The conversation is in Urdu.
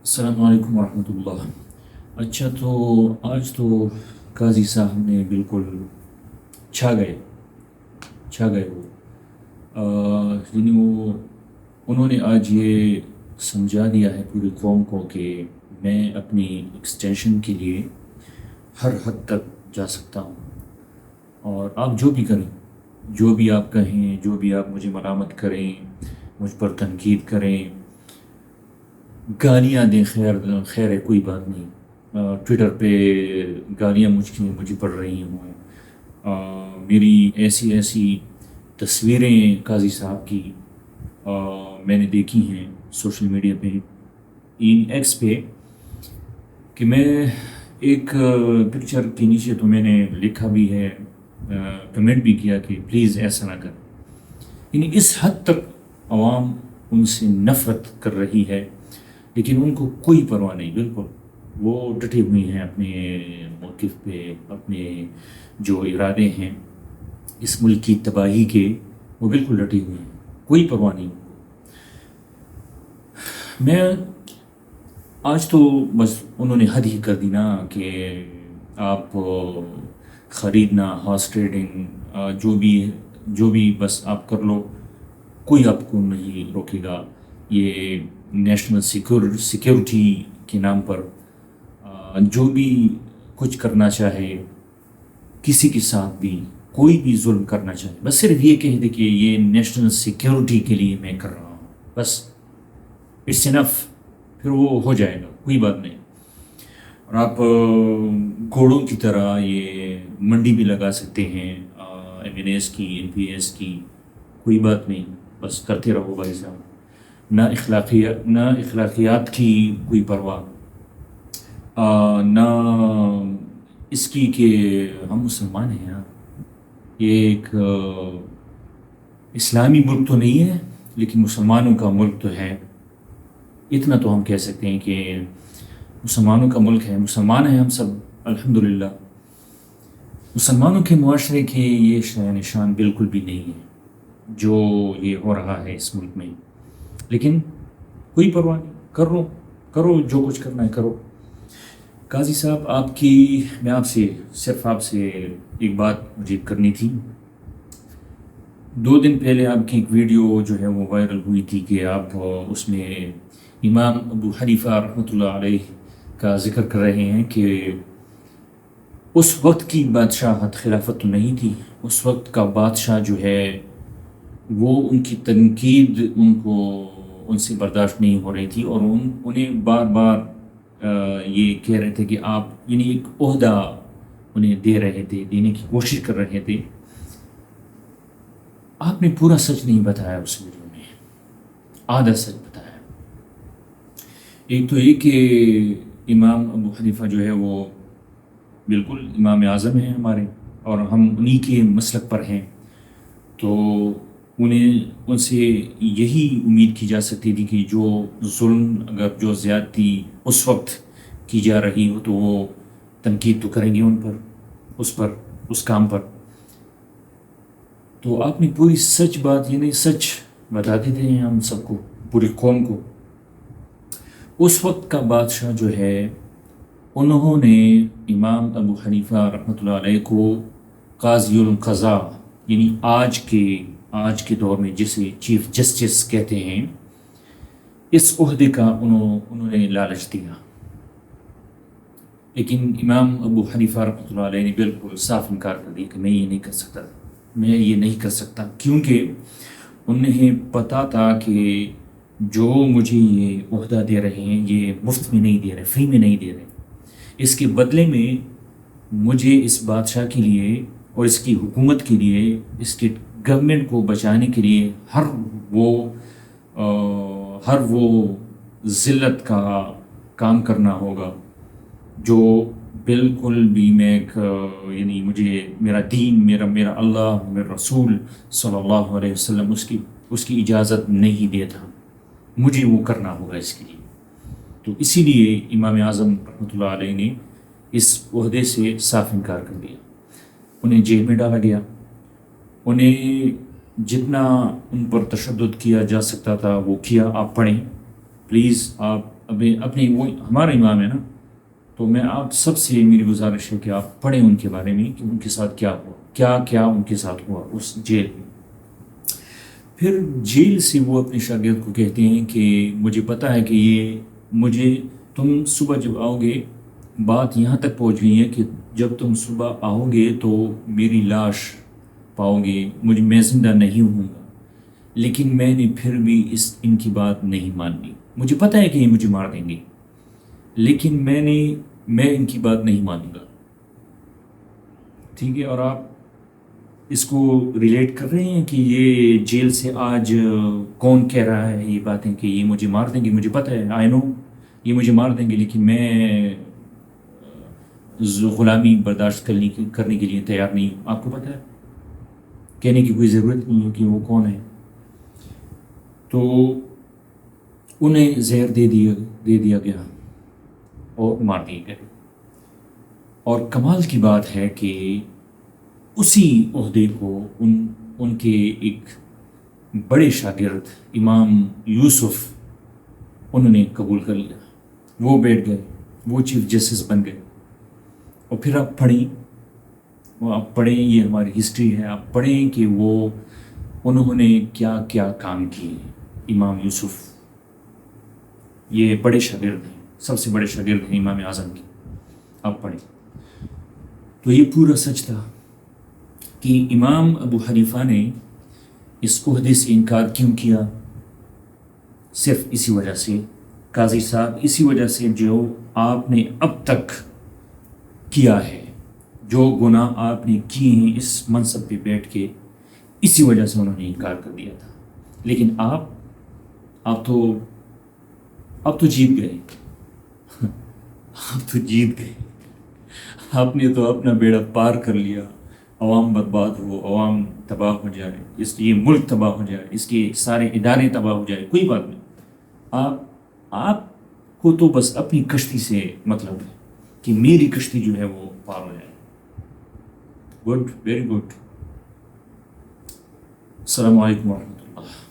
السلام علیکم ورحمۃ اللہ۔ اچھا، تو آج تو قاضی صاحب نے بالکل چھا گئے چھا گئے وہ یعنی انہوں نے آج یہ سمجھا دیا ہے پوری قوم کو کہ میں اپنی ایکسٹینشن کے لیے ہر حد تک جا سکتا ہوں، اور آپ جو بھی کریں، جو بھی آپ کہیں، جو بھی آپ مجھے ملامت کریں، مجھ پر تنقید کریں، گالیاں دیں، خیر ہے، کوئی بات نہیں۔ ٹویٹر پہ گالیاں مجھے پڑ رہی ہوں، میری ایسی ایسی تصویریں قاضی صاحب کی میں نے دیکھی ہیں سوشل میڈیا پہ، ایکس پہ، کہ میں ایک پکچر کے نیچے تو میں نے لکھا بھی ہے، کمنٹ بھی کیا کہ پلیز ایسا نہ کر۔ یعنی اس حد تک عوام ان سے نفرت کر رہی ہے، لیکن ان کو کوئی پرواہ نہیں، بالکل وہ ڈٹے ہوئے ہیں اپنے موقف پہ، اپنے جو ارادے ہیں اس ملک کی تباہی کے، وہ بالکل ڈٹے ہوئے ہیں، کوئی پرواہ نہیں ان کو۔ میں آج تو بس انہوں نے حد ہی کر دی نا کہ آپ خریدنا، ہارس ٹریڈنگ، جو بھی بس آپ کر لو، کوئی آپ کو نہیں روکے گا۔ یہ نیشنل سیکیورٹی کے نام پر جو بھی کچھ کرنا چاہے، کسی کے ساتھ بھی کوئی بھی ظلم کرنا چاہے، بس صرف یہ کہہ دے کہ یہ نیشنل سیکیورٹی کے لیے میں کر رہا ہوں، بس اٹس انف، پھر وہ ہو جائے گا، کوئی بات نہیں۔ اور آپ گھوڑوں کی طرح یہ منڈی بھی لگا سکتے ہیں، ایم این ایس کی، این پی ایس کی، کوئی بات نہیں، بس کرتے رہو بھائی صاحب۔ نہ اخلاقیات کی کوئی پرواہ، نہ اس کی کہ ہم مسلمان ہیں یار، یہ ایک اسلامی ملک تو نہیں ہے لیکن مسلمانوں کا ملک تو ہے، اتنا تو ہم کہہ سکتے ہیں کہ مسلمانوں کا ملک ہے، مسلمان ہیں ہم سب الحمدللہ۔ مسلمانوں کے معاشرے کے یہ شان نشان بالکل بھی نہیں ہے جو یہ ہو رہا ہے اس ملک میں، لیکن کوئی پرواہ نہیں، کرو جو کچھ کرنا ہے کرو۔ قاضی صاحب، میں صرف آپ سے ایک بات مجھے کرنی تھی۔ 2 دن پہلے آپ کی ایک ویڈیو جو ہے وہ وائرل ہوئی تھی کہ آپ اس میں امام ابو حنیفہ رحمۃ اللہ علیہ کا ذکر کر رہے ہیں کہ اس وقت کی بادشاہت خلافت تو نہیں تھی، اس وقت کا بادشاہ جو ہے وہ ان کی تنقید ان سے برداشت نہیں ہو رہی تھی، اور انہیں بار بار یہ کہہ رہے تھے کہ آپ یعنی ایک عہدہ انہیں دینے کی کوشش کر رہے تھے۔ آپ نے پورا سچ نہیں بتایا اس ویڈیو میں، آدھا سچ بتایا۔ ایک تو یہ کہ امام ابو حنیفہ جو ہے وہ بالکل امام اعظم ہیں ہمارے، اور ہم انہی کے مسلک پر ہیں، تو ان سے یہی امید کی جا سکتی تھی کہ جو ظلم، جو زیادتی اس وقت کی جا رہی ہو تو وہ تنقید تو کریں گے اس کام پر۔ تو آپ نے پوری سچ بات، یعنی سچ بتا دیتے ہیں ہم سب کو، پوری قوم کو۔ اس وقت کا بادشاہ جو ہے، انہوں نے امام ابو حنیفہ رحمۃ اللہ علیہ کو قاضی القضاء، یعنی آج کے دور میں جسے چیف جسٹس کہتے ہیں، اس عہدے کا انہوں نے لالچ دیا، لیکن امام ابو حنیفہ رحمۃ اللہ علیہ نے بالکل صاف انکار کر دیا کہ میں یہ نہیں کر سکتا، کیونکہ انہیں پتا تھا کہ جو مجھے یہ عہدہ دے رہے ہیں یہ مفت میں نہیں دے رہے، فری میں نہیں دے رہے، اس کے بدلے میں مجھے اس بادشاہ کے لیے اور اس کی حکومت کے لیے، اس کے گورنمنٹ کو بچانے کے لیے ہر وہ ذلت کا کام کرنا ہوگا جو بالکل بھی یعنی مجھے میرا دین، میرا اللہ، میرا رسول صلی اللہ علیہ وسلم اس کی اجازت نہیں دیتا، مجھے وہ کرنا ہوگا اس کے لیے۔ تو اسی لیے امام اعظم رحمۃ اللہ علیہ نے اس عہدے سے صاف انکار کر دیا، انہیں جیل میں ڈالا گیا، انہیں جتنا ان پر تشدد کیا جا سکتا تھا وہ کیا۔ آپ پڑھیں پلیز، آپ ابھی اپنی وہ ہمارا امام ہے نا، تو میں آپ سب سے میری گزارش ہے کہ آپ پڑھیں ان کے بارے میں کہ ان کے ساتھ کیا ہوا، کیا کیا ان کے ساتھ ہوا اس جیل میں۔ پھر جیل سے وہ اپنے شاگرد کو کہتے ہیں کہ مجھے پتہ ہے کہ یہ مجھے، تم صبح جب آؤ گے، بات یہاں تک پہنچ گئی ہے کہ جب تم صبح آؤ گے تو میری لاش پاؤ گے، میں زندہ نہیں ہوں گا، لیکن میں نے پھر بھی ان کی بات نہیں مانی۔ مجھے پتہ ہے کہ یہ مجھے مار دیں گے، لیکن میں ان کی بات نہیں مانوں گا۔ ٹھیک ہے، اور آپ اس کو ریلیٹ کر رہے ہیں کہ یہ جیل سے آج کون کہہ رہا ہے یہ باتیں کہ یہ مجھے مار دیں گے، مجھے پتہ ہے، آئی نو یہ مجھے مار دیں گے، لیکن میں غلامی برداشت کرنے کے لیے تیار نہیں ہوں۔ آپ کو پتہ ہے، کہنے کی کوئی ضرورت نہیں ہے کہ وہ کون ہے۔ تو انہیں زہر دے دیا گیا اور مار دیے گئے۔ اور کمال کی بات ہے کہ اسی عہدے کو ان کے ایک بڑے شاگرد امام یوسف انہوں نے قبول کر لیا، وہ بیٹھ گئے، وہ چیف جسٹس بن گئے۔ اور پھر آپ پڑھیں، یہ ہماری ہسٹری ہے، آپ پڑھیں کہ انہوں نے کیا کیا کام کیے۔ امام یوسف یہ بڑے شاگرد ہیں، سب سے بڑے شاگرد ہیں امام اعظم کے، آپ پڑھیں۔ تو یہ پورا سچ تھا کہ امام ابو حنیفہ نے اس عہدے سے انکار کیوں کیا؟ صرف اسی وجہ سے، قاضی صاحب، اسی وجہ سے جو آپ نے اب تک کیا ہے، جو گناہ آپ نے کیے ہیں اس منصب پہ بیٹھ کے، اسی وجہ سے انہوں نے انکار کر دیا تھا۔ لیکن آپ تو جیت گئے، آپ تو جیت گئے، آپ نے تو اپنا بیڑا پار کر لیا۔ عوام برباد ہو، عوام تباہ ہو جائے، اس لیے ملک تباہ ہو جائے، اس کے سارے ادارے تباہ ہو جائے، کوئی بات نہیں۔ آپ کو تو بس اپنی کشتی سے مطلب ہے کہ میری کشتی جو ہے وہ پار ہو جائے۔ Good, very good. السلام علیکم ورحمۃ اللہ۔